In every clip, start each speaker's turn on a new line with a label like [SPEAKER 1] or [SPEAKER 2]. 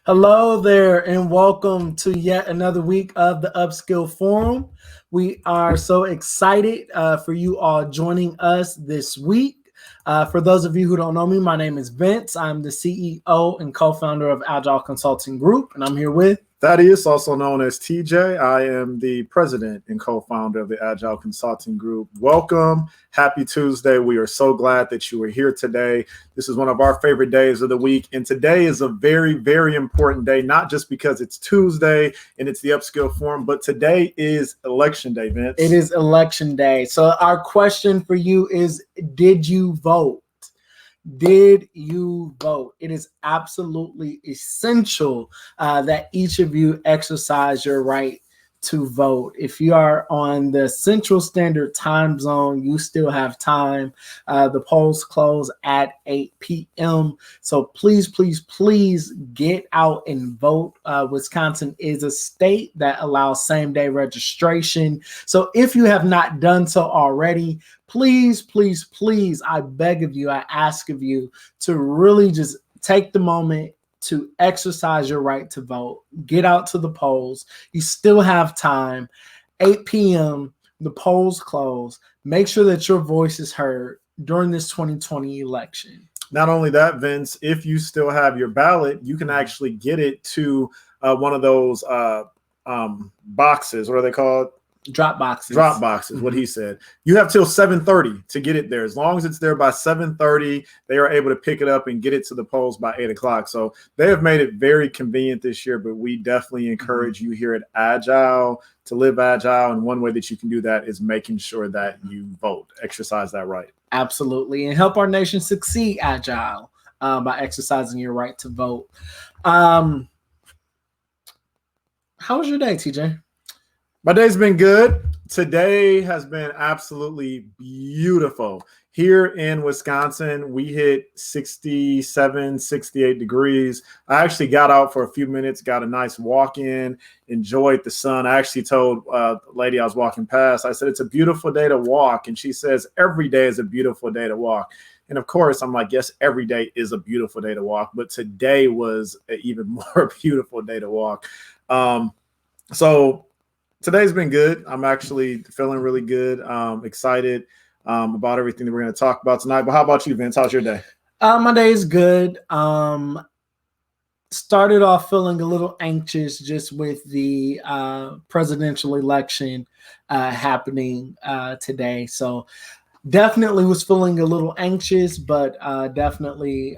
[SPEAKER 1] Hello there, and welcome to yet another week of the Upskill Forum. We are so excited for you all joining us this week. For those of you who don't know me, my name is Vince. I'm the CEO and co-founder of Agile Consulting Group, and I'm here with
[SPEAKER 2] Thaddeus, also known as TJ. I am the president and co-founder of the Agile Consulting Group. Welcome. Happy Tuesday. We are so glad that you are here today. This is one of our favorite days of the week. And today is a very, very important day, not just because it's Tuesday and it's the Upskill Forum, but today is Election Day, Vince.
[SPEAKER 1] It is Election Day. So our question for you is, did you vote? Did you vote? It is absolutely essential that each of you exercise your right to vote. If you are on the Central Standard Time Zone, you still have time. The polls close at 8 p.m. So please, please, please get out and vote. Wisconsin is a state that allows same-day registration. So if you have not done so already, please, please, please, I beg of you, I ask of you to really just take the moment to exercise your right to vote. Get out to the polls. You still have time. 8 p.m., the polls close. Make sure that your voice is heard during this 2020 election.
[SPEAKER 2] Not only that, Vince, if you still have your ballot, you can actually get it to one of those boxes. What are they called?
[SPEAKER 1] Drop boxes.
[SPEAKER 2] Drop boxes, what he said. You have till 7:30 to get it there. As long as it's there by 7:30, they are able to pick it up and get it to the polls by 8 o'clock. So they have made it very convenient this year, but we definitely encourage you here at Agile to live Agile. And one way that you can do that is making sure that you vote, exercise that right.
[SPEAKER 1] Absolutely. And help our nation succeed Agile by exercising your right to vote. How was your day, TJ?
[SPEAKER 2] My day's been good. Today has been absolutely beautiful. Here in Wisconsin, we hit 67, 68 degrees. I actually got out for a few minutes, got a nice walk in, enjoyed the sun. I actually told the lady I was walking past, I said, it's a beautiful day to walk. And she says, every day is a beautiful day to walk. And of course, I'm like, yes, every day is a beautiful day to walk. But today was an even more beautiful day to walk. So today's been good. I'm actually feeling really good. Excited about everything that we're going to talk about tonight. But how about you, Vince? How's your day?
[SPEAKER 1] My day is good. Started off feeling a little anxious just with the presidential election happening today. So definitely was feeling a little anxious, but definitely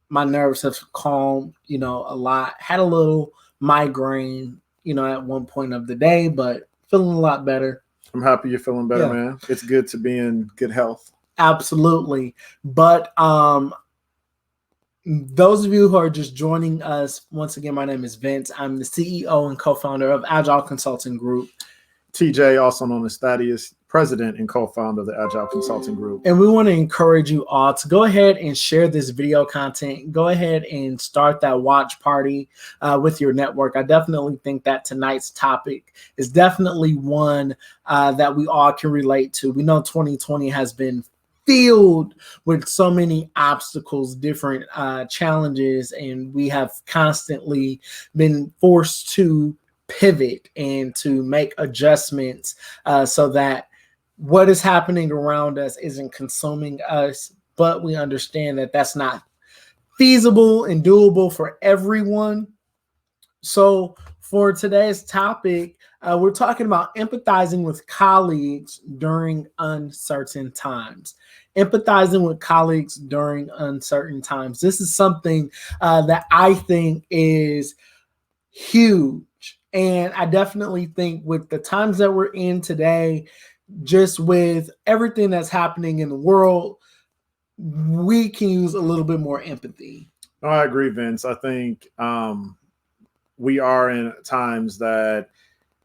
[SPEAKER 1] my nerves have calmed, a lot. Had a little migraine, at one point of the day, but feeling a lot better.
[SPEAKER 2] I'm happy you're feeling better, man. It's good to be in good health.
[SPEAKER 1] Absolutely. But those of you who are just joining us, once again, my name is Vince. I'm the CEO and co-founder of Agile Consulting Group.
[SPEAKER 2] TJ, also known as Thaddeus, president and co-founder of the Agile Consulting Group.
[SPEAKER 1] And we want to encourage you all to go ahead and share this video content. Go ahead and start that watch party with your network. I definitely think that tonight's topic is definitely one that we all can relate to. We know 2020 has been filled with so many obstacles, different challenges, and we have constantly been forced to pivot and to make adjustments so that what is happening around us isn't consuming us, but we understand that that's not feasible and doable for everyone. So for today's topic, we're talking about empathizing with colleagues during uncertain times. Empathizing with colleagues during uncertain times. This is something that I think is huge. And I definitely think with the times that we're in today, just with everything that's happening in the world, we can use a little bit more empathy.
[SPEAKER 2] Oh, I agree, Vince. I think we are in times that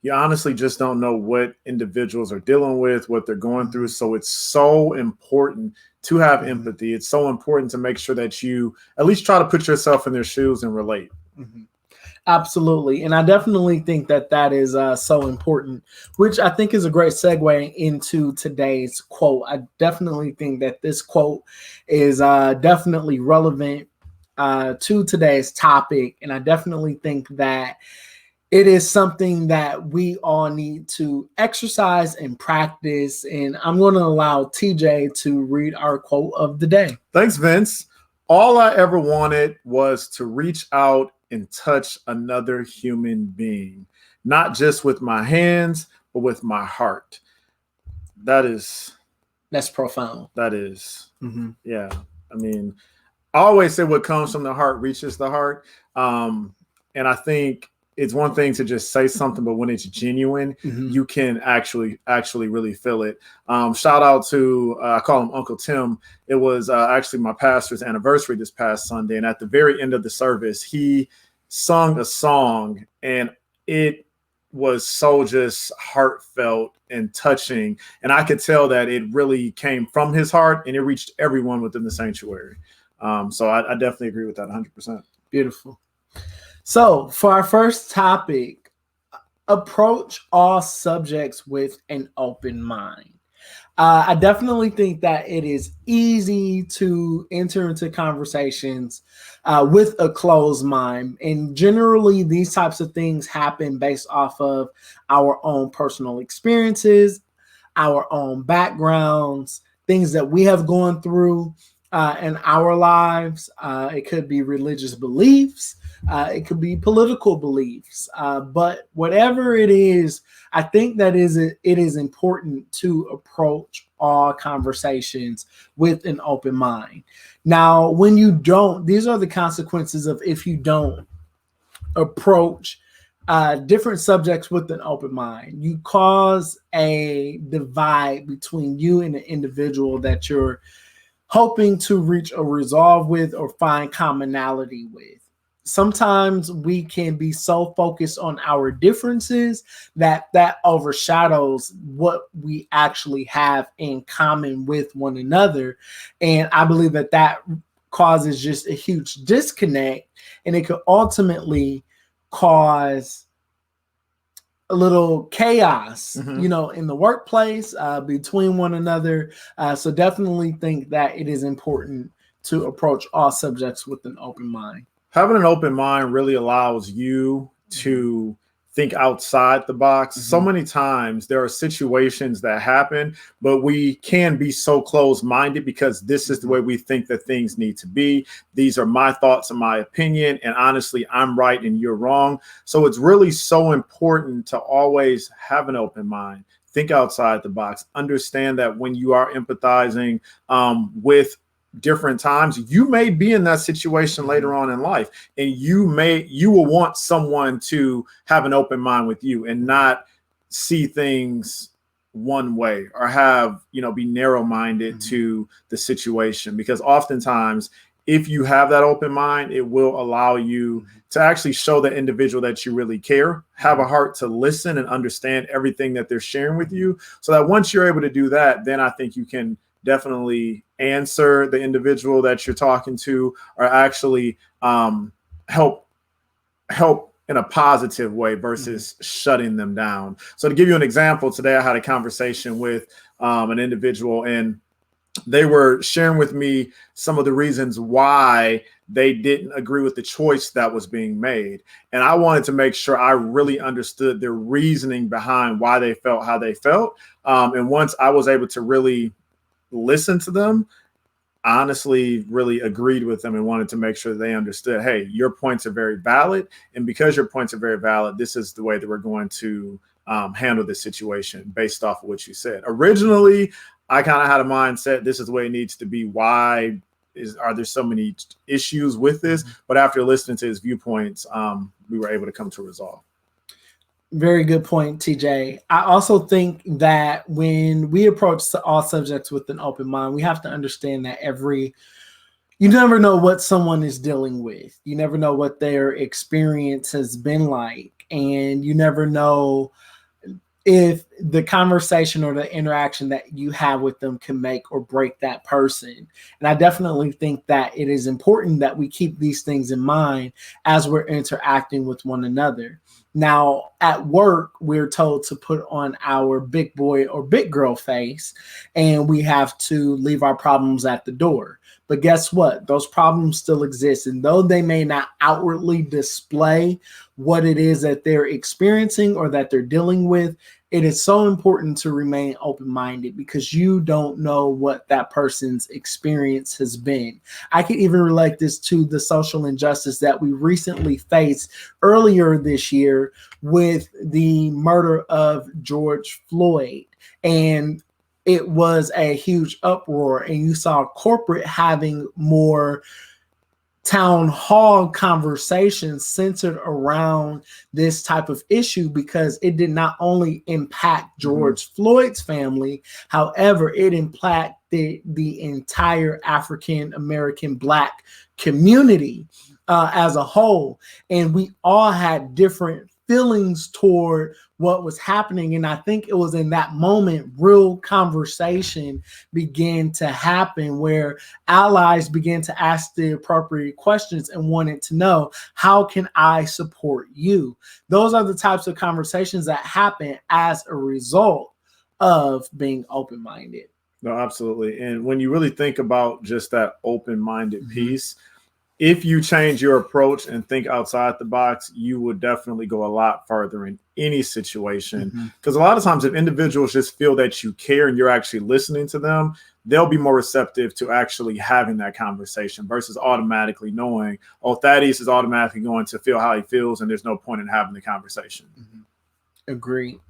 [SPEAKER 2] you honestly just don't know what individuals are dealing with, what they're going through. So it's so important to have empathy. It's so important to make sure that you at least try to put yourself in their shoes and relate.
[SPEAKER 1] Mm-hmm. Absolutely. And I definitely think that that is so important, which I think is a great segue into today's quote. I definitely think that this quote is definitely relevant to today's topic, and I definitely think that it is something that we all need to exercise and practice. And I'm going to allow TJ to read our quote of the day.
[SPEAKER 2] Thanks, Vince. All I ever wanted was to reach out and touch another human being, not just with my hands, but with my heart. That's
[SPEAKER 1] profound.
[SPEAKER 2] That is. Mm-hmm. Yeah. I mean, I always say what comes from the heart reaches the heart. And I think it's one thing to just say something, but when it's genuine, you can actually really feel it. Shout out to, I call him Uncle Tim. It was actually my pastor's anniversary this past Sunday. And at the very end of the service, he sung a song, and it was so just heartfelt and touching. And I could tell that it really came from his heart, and it reached everyone within the sanctuary. So I definitely agree with that 100%.
[SPEAKER 1] Beautiful. So for our first topic, approach all subjects with an open mind. I definitely think that it is easy to enter into conversations with a closed mind. And generally, these types of things happen based off of our own personal experiences, our own backgrounds, things that we have gone through in our lives. It could be religious beliefs. It could be political beliefs. But whatever it is, I think that it is important to approach all conversations with an open mind. Now, when you don't, these are the consequences of if you don't approach different subjects with an open mind. You cause a divide between you and the individual that you're hoping to reach a resolve with or find commonality with. Sometimes we can be so focused on our differences that overshadows what we actually have in common with one another. And I believe that causes just a huge disconnect, and it could ultimately cause a little chaos, in the workplace, between one another. So definitely think that it is important to approach all subjects with an open mind.
[SPEAKER 2] Having an open mind really allows you to think outside the box. So many times there are situations that happen, but we can be so closed-minded because this is the way we think that things need to be. These are my thoughts and my opinion, and honestly, I'm right and you're wrong. So it's really so important to always have an open mind. Think outside the box. Understand that when you are empathizing with different times, you may be in that situation later on in life, and you will want someone to have an open mind with you and not see things one way or be narrow-minded to the situation, because oftentimes if you have that open mind, it will allow you to actually show the individual that you really care, have a heart to listen and understand everything that they're sharing with you, so that once you're able to do that, then I think you can definitely answer the individual that you're talking to, or actually help in a positive way versus shutting them down. So to give you an example, today I had a conversation with an individual, and they were sharing with me some of the reasons why they didn't agree with the choice that was being made. And I wanted to make sure I really understood their reasoning behind why they felt how they felt. And once I was able to really listen to them, honestly really agreed with them and wanted to make sure they understood, hey, your points are very valid. And because your points are very valid, this is the way that we're going to handle this situation based off of what you said. Originally, I kind of had a mindset, this is the way it needs to be. Why are there so many issues with this? But after listening to his viewpoints, we were able to come to a resolve.
[SPEAKER 1] Very good point, TJ. I also think that when we approach all subjects with an open mind, we have to understand that you never know what someone is dealing with. You never know what their experience has been like. And you never know if the conversation or the interaction that you have with them can make or break that person. And I definitely think that it is important that we keep these things in mind as we're interacting with one another. Now, at work, we're told to put on our big boy or big girl face, and we have to leave our problems at the door. But guess what? Those problems still exist. And though they may not outwardly display what it is that they're experiencing or that they're dealing with, it is so important to remain open-minded because you don't know what that person's experience has been. I can even relate this to the social injustice that we recently faced earlier this year with the murder of George Floyd. And it was a huge uproar, and you saw corporate having more town hall conversations centered around this type of issue because it did not only impact George Floyd's family, however, it impacted the entire African American Black community as a whole. And we all had different feelings toward what was happening. And I think it was in that moment real conversation began to happen where allies began to ask the appropriate questions and wanted to know, how can I support you? Those are the types of conversations that happen as a result of being open-minded.
[SPEAKER 2] No, absolutely. And when you really think about just that open-minded piece, if you change your approach and think outside the box, you would definitely go a lot further in any situation. Because a lot of times if individuals just feel that you care and you're actually listening to them, they'll be more receptive to actually having that conversation versus automatically knowing, oh, Thaddeus is automatically going to feel how he feels and there's no point in having the conversation.
[SPEAKER 1] Agree.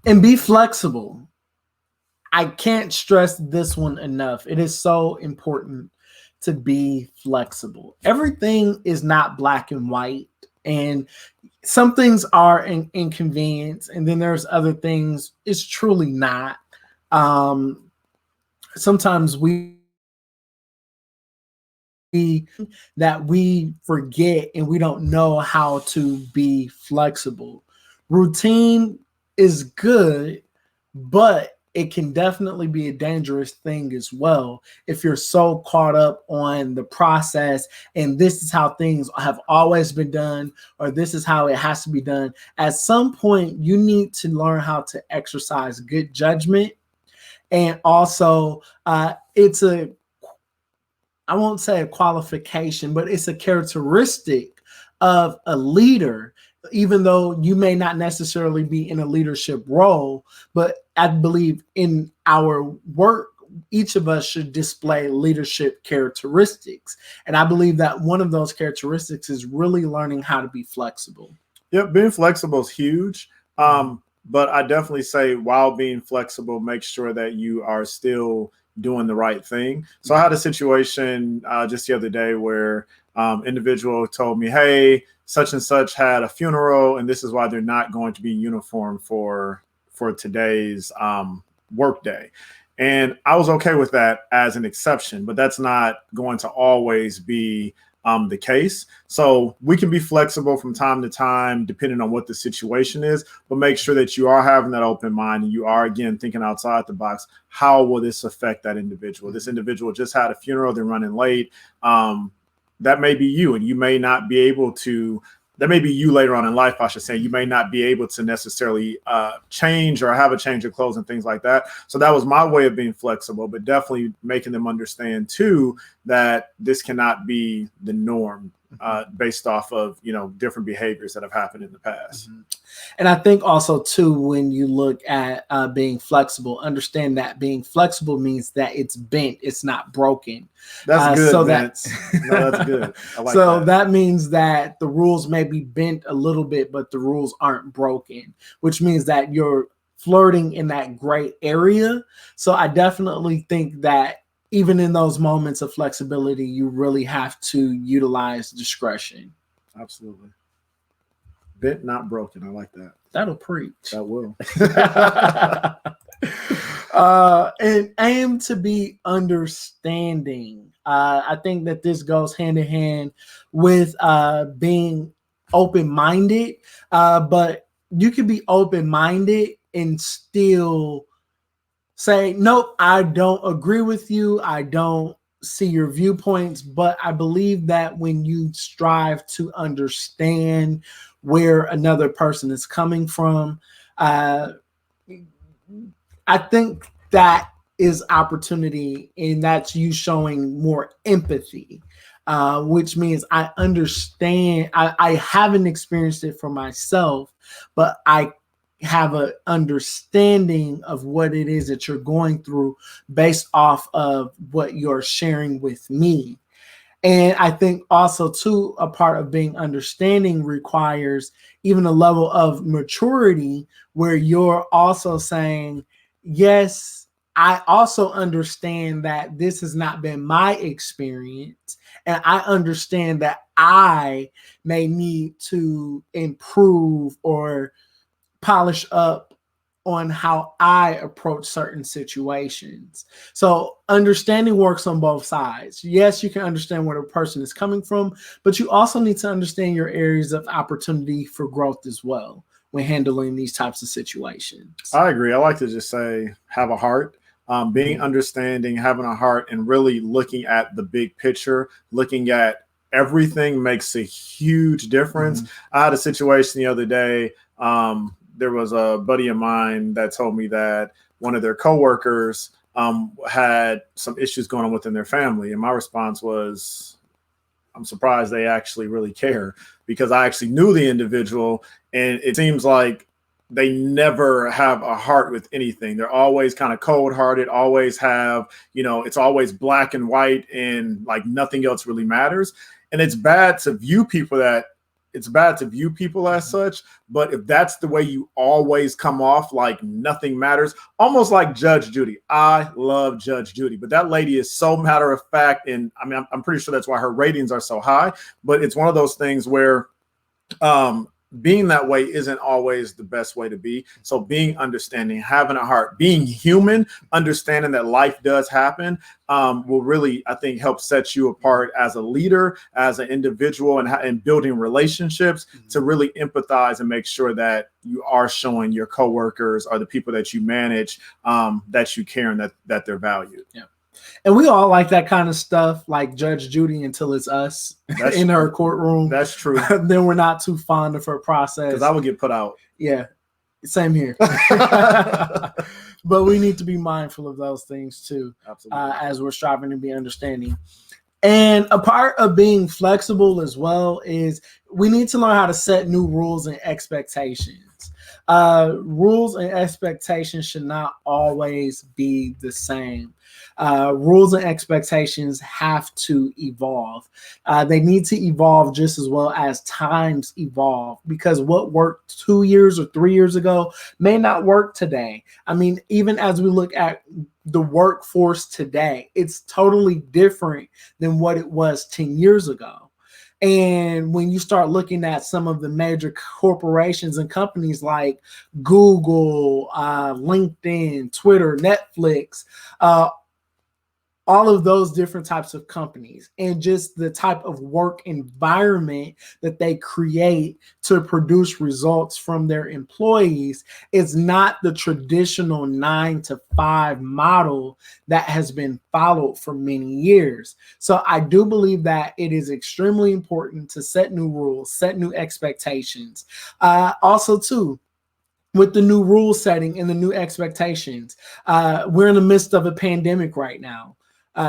[SPEAKER 1] And be flexible. I can't stress this one enough. It is so important to be flexible. Everything is not black and white, and some things are an inconvenience, and then there's other things it's truly not. Sometimes we forget and we don't know how to be flexible. Routine is good, but it can definitely be a dangerous thing as well if you're so caught up on the process and this is how things have always been done or this is how it has to be done. At some point, you need to learn how to exercise good judgment. And also, I won't say a qualification, but it's a characteristic of a leader, even though you may not necessarily be in a leadership role, but I believe in our work, each of us should display leadership characteristics. And I believe that one of those characteristics is really learning how to be flexible.
[SPEAKER 2] Yep, being flexible is huge. But I definitely say while being flexible, make sure that you are still doing the right thing. So I had a situation just the other day where individual told me, hey, such and such had a funeral and this is why they're not going to be in uniform for today's work day. And I was okay with that as an exception, but that's not going to always be the case. So we can be flexible from time to time, depending on what the situation is, but make sure that you are having that open mind and you are, again, thinking outside the box. How will this affect that individual? This individual just had a funeral, they're running late. That may be you, and you may not be able to, that may be you later on in life, I should say. You may not be able to necessarily change or have a change of clothes and things like that. So that was my way of being flexible, but definitely making them understand too that this cannot be the norm based off of, different behaviors that have happened in the past.
[SPEAKER 1] And I think also too, when you look at being flexible, understand that being flexible means that it's bent, it's not broken.
[SPEAKER 2] That's good.
[SPEAKER 1] So
[SPEAKER 2] that's good. I like
[SPEAKER 1] so that means that the rules may be bent a little bit, but the rules aren't broken, which means that you're flirting in that gray area. So I definitely think that even in those moments of flexibility, you really have to utilize discretion.
[SPEAKER 2] Absolutely. Bent, not broken. I like that.
[SPEAKER 1] That'll preach.
[SPEAKER 2] That will.
[SPEAKER 1] And aim to be understanding. I think that this goes hand in hand with being open-minded, but you can be open-minded and still say, nope, I don't agree with you. I don't see your viewpoints. But I believe that when you strive to understand where another person is coming from, I think that is opportunity, and that's you showing more empathy, which means I understand. I haven't experienced it for myself, but I have an understanding of what it is that you're going through based off of what you're sharing with me. And I think also too, a part of being understanding requires even a level of maturity where you're also saying, yes, I also understand that this has not been my experience. And I understand that I may need to improve or polish up on how I approach certain situations. So understanding works on both sides. Yes, you can understand where a person is coming from, but you also need to understand your areas of opportunity for growth as well when handling these types of situations.
[SPEAKER 2] I agree. I like to just say, have a heart. Being understanding, having a heart, and really looking at the big picture, looking at everything makes a huge difference. I had a situation the other day. There was a buddy of mine that told me that one of their coworkers had some issues going on within their family. And my response was, I'm surprised they actually really care, because I actually knew the individual, and it seems like they never have a heart with anything. They're always kind of cold-hearted, always have, it's always black and white, and like nothing else really matters. And it's bad to view people as such, but if that's the way you always come off, like nothing matters, almost like Judge Judy. I love Judge Judy, but that lady is so matter of fact, and I mean, I'm pretty sure that's why her ratings are so high. But it's one of those things where being that way isn't always the best way to be. So being understanding, having a heart, being human, understanding that life does happen, will really, I think, help set you apart as a leader, as an individual, and building relationships to really empathize and make sure that you are showing your coworkers or the people that you manage that you care and that they're valued.
[SPEAKER 1] Yeah. And we all like that kind of stuff, like Judge Judy, until it's us in her courtroom.
[SPEAKER 2] That's true.
[SPEAKER 1] Then we're not too fond of her process.
[SPEAKER 2] Because I would get put out.
[SPEAKER 1] Yeah, same here. But we need to be mindful of those things too, as we're striving to be understanding. And a part of being flexible as well is we need to learn how to set new rules and expectations. Rules and expectations should not always be the same. Rules and expectations have to evolve. They need to evolve just as well as times evolve, because what worked 2 years or 3 years ago may not work today. I mean, even as we look at the workforce today, it's totally different than what it was 10 years ago. And when you start looking at some of the major corporations and companies like Google, LinkedIn, Twitter, Netflix, all of those different types of companies, and just the type of work environment that they create to produce results from their employees is not the traditional 9-to-5 model that has been followed for many years. So I do believe that it is extremely important to set new rules, set new expectations. Also too, with the new rule setting and the new expectations, we're in the midst of a pandemic right now.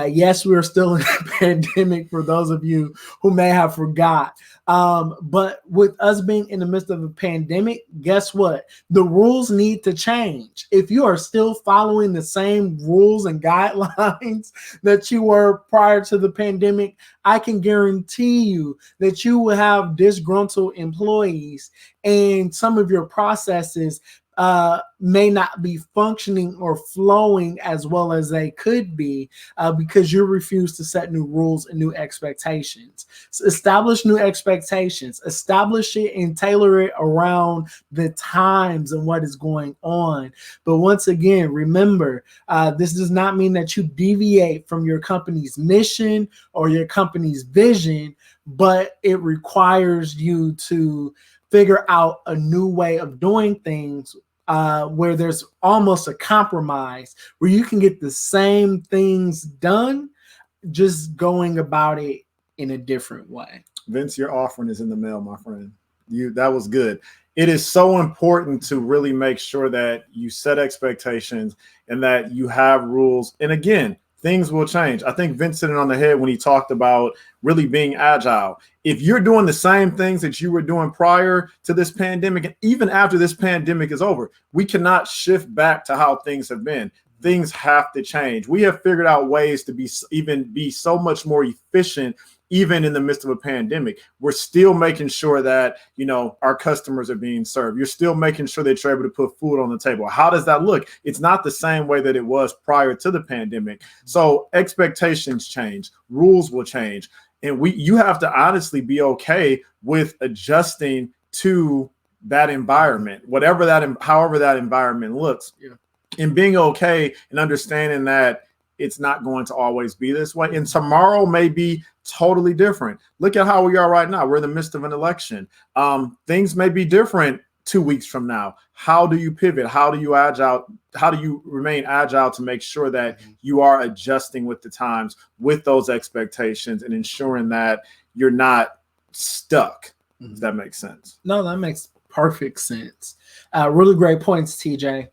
[SPEAKER 1] Yes, we're still in a pandemic for those of you who may have forgot. But with us being in the midst of a pandemic, guess what? The rules need to change. If you are still following the same rules and guidelines that you were prior to the pandemic, I can guarantee you that you will have disgruntled employees, and some of your processes may not be functioning or flowing as well as they could be, because you refuse to set new rules and new expectations. So establish new expectations, establish it and tailor it around the times and what is going on. But once again, remember, this does not mean that you deviate from your company's mission or your company's vision, but it requires you to figure out a new way of doing things where there's almost a compromise where you can get the same things done, just going about it in a different way.
[SPEAKER 2] Vince, your offering is in the mail, my friend. That was good. It is so important to really make sure that you set expectations and that you have rules. And again, things will change. I think Vince hit it on the head when he talked about really being agile. If you're doing the same things that you were doing prior to this pandemic, and even after this pandemic is over, we cannot shift back to how things have been. Things have to change. We have figured out ways to be so much more efficient. Even in the midst of a pandemic, we're still making sure that, our customers are being served. You're still making sure that you're able to put food on the table. How does that look? It's not the same way that it was prior to the pandemic. So expectations change, rules will change. And you have to honestly be okay with adjusting to that environment, however that environment looks.
[SPEAKER 1] Yeah.
[SPEAKER 2] And being okay and understanding that it's not going to always be this way. And tomorrow may be totally different. Look at how we are right now. We're in the midst of an election. Things may be different 2 weeks from now. How do you pivot? How do you remain agile to make sure that you are adjusting with the times, with those expectations, and ensuring that you're not stuck? Does that make sense?
[SPEAKER 1] No, that makes perfect sense. Really great points, TJ.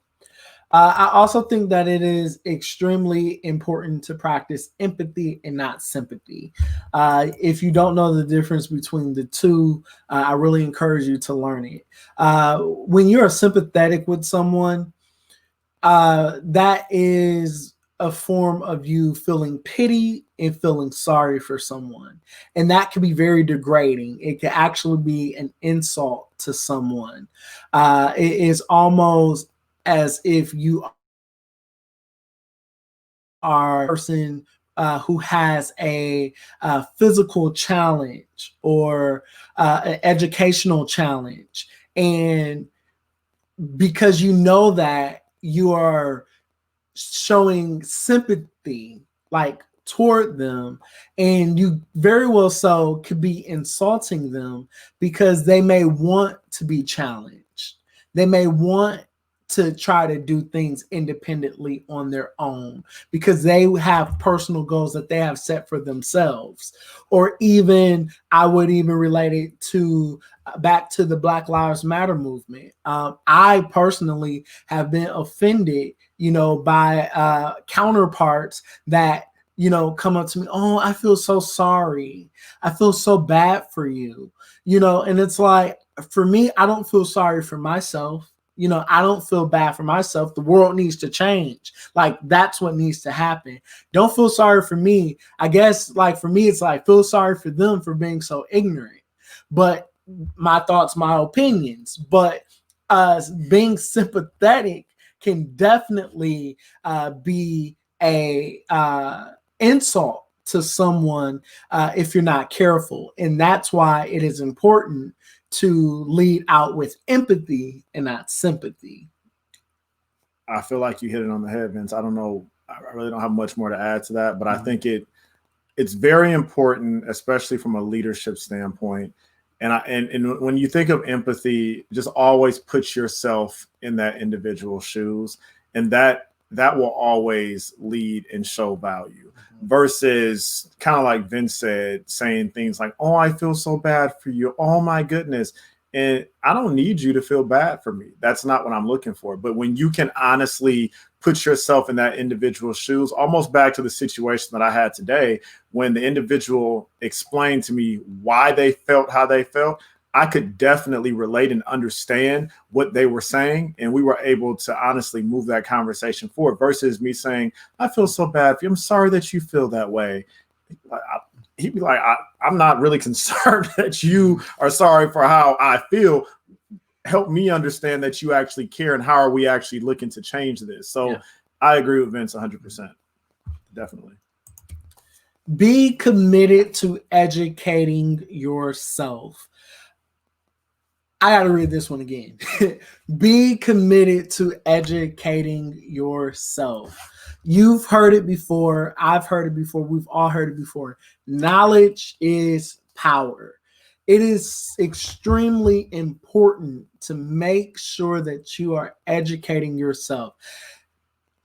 [SPEAKER 1] I also think that it is extremely important to practice empathy and not sympathy. If you don't know the difference between the two, I really encourage you to learn it. When you're sympathetic with someone, that is a form of you feeling pity and feeling sorry for someone. And that can be very degrading. It can actually be an insult to someone. It is almost as if you are a person who has a physical challenge or an educational challenge. And because you know that, you are showing sympathy toward them, and you very well so could be insulting them because they may want to be challenged. They may want to try to do things independently on their own because they have personal goals that they have set for themselves. Or even, I would even relate it to back to the Black Lives Matter movement. I personally have been offended, by counterparts that, come up to me, oh, I feel so sorry. I feel so bad for you, and it's like, for me, I don't feel sorry for myself. I don't feel bad for myself. The world needs to change. That's what needs to happen. Don't feel sorry for me. I guess, for me, it's feel sorry for them for being so ignorant. But my thoughts, my opinions. But being sympathetic can definitely be a insult to someone if you're not careful. And that's why it is important to lead out with empathy and not sympathy.
[SPEAKER 2] I feel like you hit it on the head, Vince. I don't know. I really don't have much more to add to that, but I think it's very important, especially from a leadership standpoint. And when you think of empathy, just always put yourself in that individual's shoes, and that will always lead and show value. Versus kind of like Vince said, saying things like, oh, I feel so bad for you. Oh, my goodness. And I don't need you to feel bad for me. That's not what I'm looking for. But when you can honestly put yourself in that individual's shoes, almost back to the situation that I had today, when the individual explained to me why they felt how they felt, I could definitely relate and understand what they were saying. And we were able to honestly move that conversation forward versus me saying, I feel so bad for you. I'm sorry that you feel that way. He'd be like, I'm not really concerned that you are sorry for how I feel. Help me understand that you actually care, and how are we actually looking to change this? So I agree with Vince 100%. Definitely.
[SPEAKER 1] Be committed to educating yourself. I got to read this one again. Be committed to educating yourself. You've heard it before. I've heard it before. We've all heard it before. Knowledge is power. It is extremely important to make sure that you are educating yourself.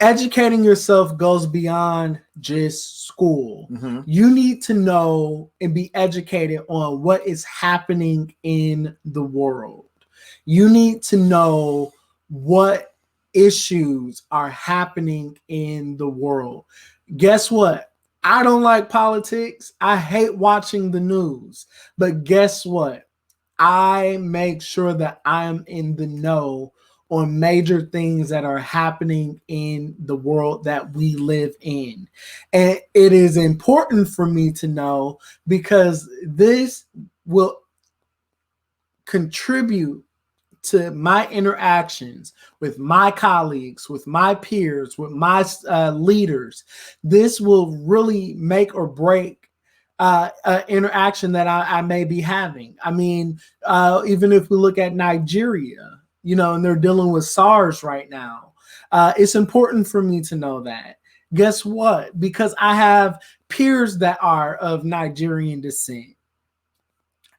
[SPEAKER 1] Educating yourself goes beyond just school.
[SPEAKER 2] Mm-hmm.
[SPEAKER 1] You need to know and be educated on what is happening in the world. You need to know what issues are happening in the world. Guess what? I don't like politics. I hate watching the news. But guess what? I make sure that I'm in the know on major things that are happening in the world that we live in. And it is important for me to know because this will contribute to my interactions with my colleagues, with my peers, with my leaders. This will really make or break interaction that I may be having. I mean, even if we look at Nigeria, and they're dealing with SARS right now, it's important for me to know that. Guess what? Because I have peers that are of Nigerian descent.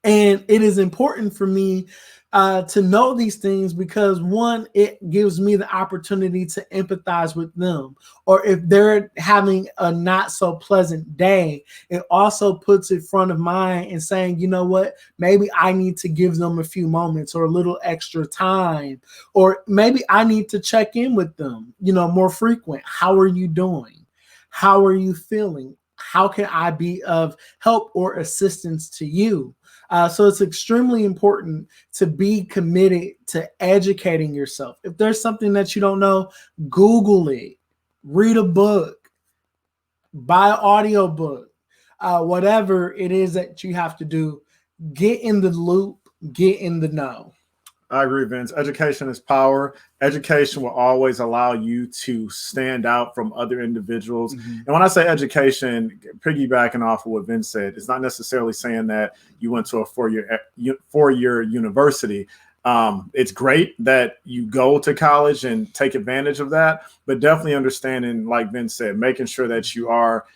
[SPEAKER 1] And it is important for me to know these things because, one, it gives me the opportunity to empathize with them. Or if they're having a not so pleasant day, it also puts it front of mind and saying, you know what, maybe I need to give them a few moments or a little extra time. Or maybe I need to check in with them, more frequent. How are you doing? How are you feeling? How can I be of help or assistance to you? So it's extremely important to be committed to educating yourself. If there's something that you don't know, Google it, read a book, buy an audio book, whatever it is that you have to do, get in the loop, get in the know.
[SPEAKER 2] I agree, Vince. Education is power. Education will always allow you to stand out from other individuals. Mm-hmm. And when I say education, piggybacking off of what Vince said, it's not necessarily saying that you went to a four-year university. It's great that you go to college and take advantage of that, but definitely understanding, like Vince said, making sure that you are,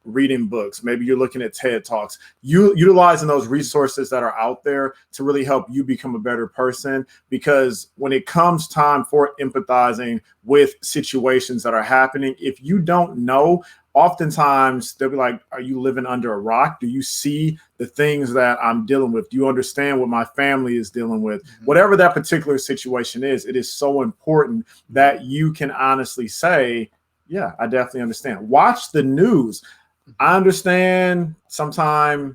[SPEAKER 2] reading books. Maybe you're looking at TED Talks, utilizing those resources that are out there to really help you become a better person. Because when it comes time for empathizing with situations that are happening, if you don't know, oftentimes they'll be like, are you living under a rock? Do you see the things that I'm dealing with? Do you understand what my family is dealing with? Mm-hmm. Whatever that particular situation is, it is so important that you can honestly say, yeah, I definitely understand. Watch the news. I understand sometimes,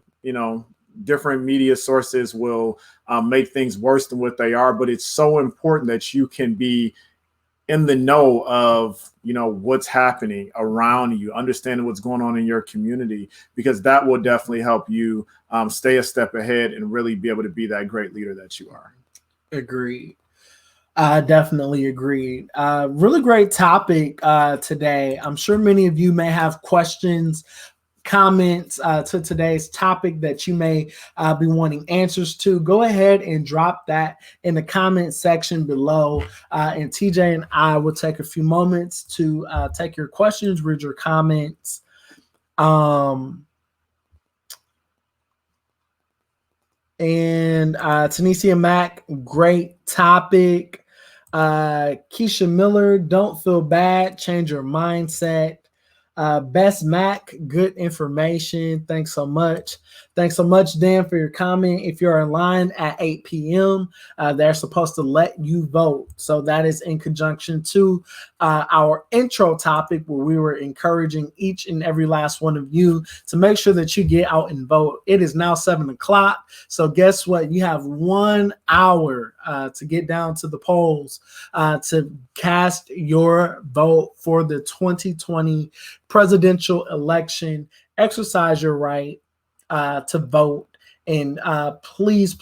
[SPEAKER 2] different media sources will make things worse than what they are, but it's so important that you can be in the know of, what's happening around you, understanding what's going on in your community, because that will definitely help you stay a step ahead and really be able to be that great leader that you are.
[SPEAKER 1] Agreed. I definitely agree. Really great topic today. I'm sure many of you may have questions, comments to today's topic that you may be wanting answers to. Go ahead and drop that in the comment section below. And TJ and I will take a few moments to take your questions, read your comments. And Tanisha Mack, great topic. Keisha Miller, don't feel bad, change your mindset. Best Mac, good information. Thanks so much. Thanks so much, Dan, for your comment. If you're in line at 8 p.m., they're supposed to let you vote. So that is in conjunction to our intro topic where we were encouraging each and every last one of you to make sure that you get out and vote. It is now 7 o'clock. So guess what? You have 1 hour to get down to the polls to cast your vote for the 2020 presidential election. Exercise your right to vote, and please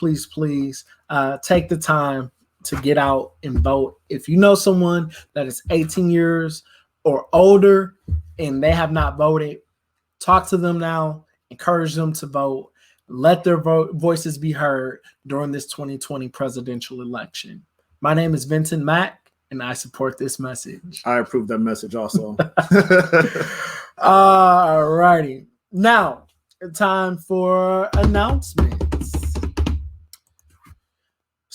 [SPEAKER 1] take the time to get out and vote. If you know someone that is 18 years or older and they have not voted, talk to them now, encourage them to vote, let their voices be heard during this 2020 presidential election. My name is Vincent Mack, and I support this message.
[SPEAKER 2] I approve that message also.
[SPEAKER 1] All righty. Now, time for announcements.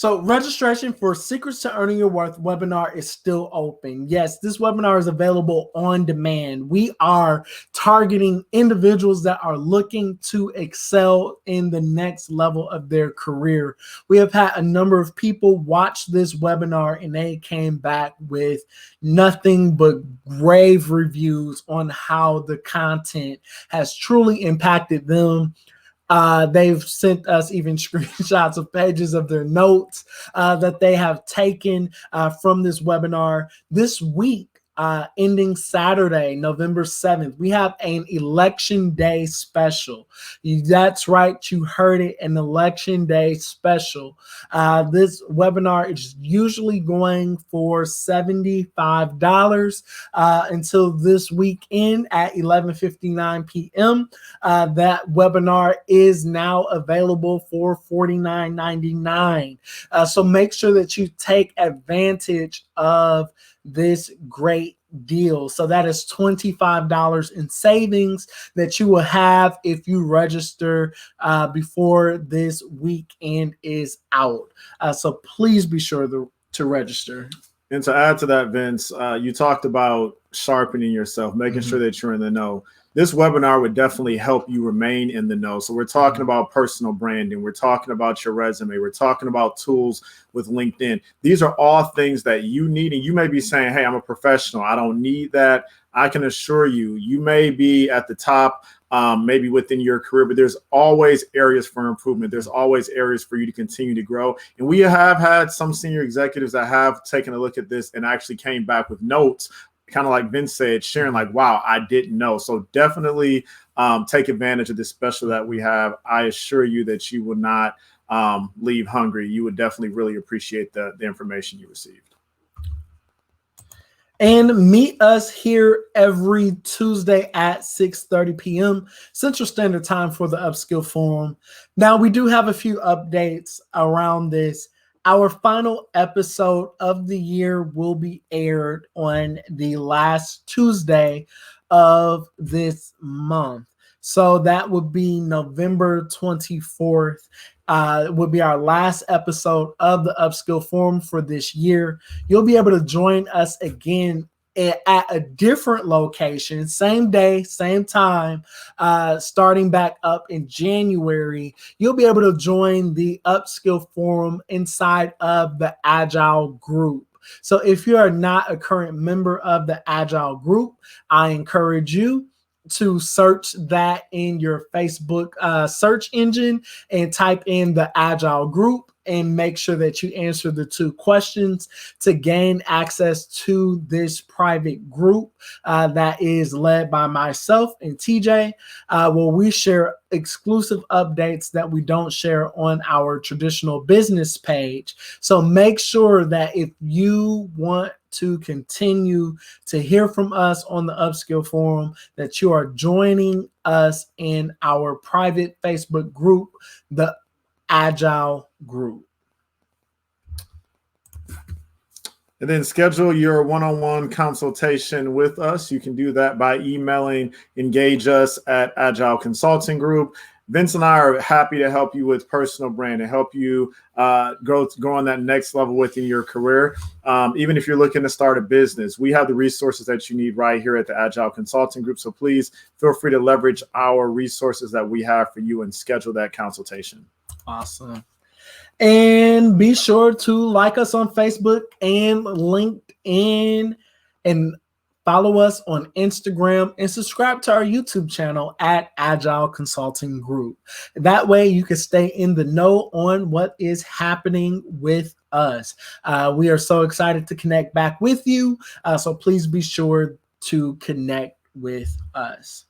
[SPEAKER 1] So registration for Secrets to Earning Your Worth webinar is still open. Yes, this webinar is available on demand. We are targeting individuals that are looking to excel in the next level of their career. We have had a number of people watch this webinar and they came back with nothing but grave reviews on how the content has truly impacted them. They've sent us even screenshots of pages of their notes that they have taken from this webinar. This week, ending Saturday, November 7th, we have an election day special. That's right, you heard it, an election day special. This webinar is usually going for $75 until this weekend at 11:59 p.m. That webinar is now available for $49.99. So make sure that you take advantage of this great deal. So that is $25 in savings that you will have if you register before this weekend is out. So please be sure to register.
[SPEAKER 2] And to add to that, Vince, you talked about sharpening yourself, making sure that you're in the know. This webinar would definitely help you remain in the know. So we're talking about personal branding. We're talking about your resume. We're talking about tools with LinkedIn. These are all things that you need. And you may be saying, hey, I'm a professional. I don't need that. I can assure you, you may be at the top, maybe within your career, but there's always areas for improvement. There's always areas for you to continue to grow. And we have had some senior executives that have taken a look at this and actually came back with notes, kind of like Vince said, sharing like, wow, I didn't know. So definitely take advantage of this special that we have. I assure you that you will not leave hungry. You would definitely really appreciate the information you received.
[SPEAKER 1] And meet us here every Tuesday at 6:30 p.m. Central Standard Time for the Upskill Forum. Now, we do have a few updates around this. Our final episode of the year will be aired on the last Tuesday of this month. So that would be November 24th. Would be our last episode of the Upskill Forum for this year. You'll be able to join us again at a different location, same day, same time, starting back up in January. You'll be able to join the Upskill Forum inside of the Agile group. So if you are not a current member of the Agile group, I encourage you to search that in your Facebook search engine and type in the Agile group and make sure that you answer the 2 questions to gain access to this private group that is led by myself and TJ, where we share exclusive updates that we don't share on our traditional business page. So make sure that if you want to continue to hear from us on the Upskill Forum, that you are joining us in our private Facebook group, the Agile group.
[SPEAKER 2] And then schedule your one-on-one consultation with us. You can do that by emailing engage@Agile Consulting Group. Vince and I are happy to help you with personal brand and help you go on that next level within your career. Even if you're looking to start a business, we have the resources that you need right here at the Agile Consulting Group. So please feel free to leverage our resources that we have for you and schedule that consultation.
[SPEAKER 1] Awesome. And be sure to like us on Facebook and LinkedIn and follow us on Instagram and subscribe to our YouTube channel at Agile Consulting Group. That way you can stay in the know on what is happening with us. We are so excited to connect back with you. So please be sure to connect with us.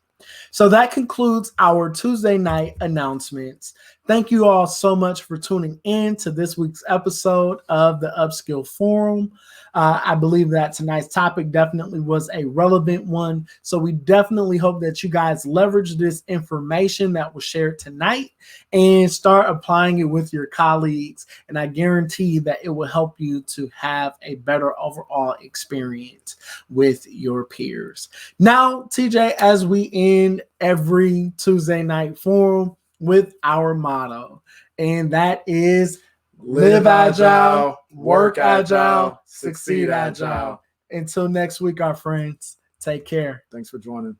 [SPEAKER 1] So that concludes our Tuesday night announcements. Thank you all so much for tuning in to this week's episode of the Upskill Forum. I believe that tonight's topic definitely was a relevant one. So we definitely hope that you guys leverage this information that was shared tonight and start applying it with your colleagues. And I guarantee that it will help you to have a better overall experience with your peers. Now, TJ, as we end every Tuesday night forum with our motto, and that is Live agile, work agile, succeed agile. Until next week, our friends, take care.
[SPEAKER 2] Thanks for joining.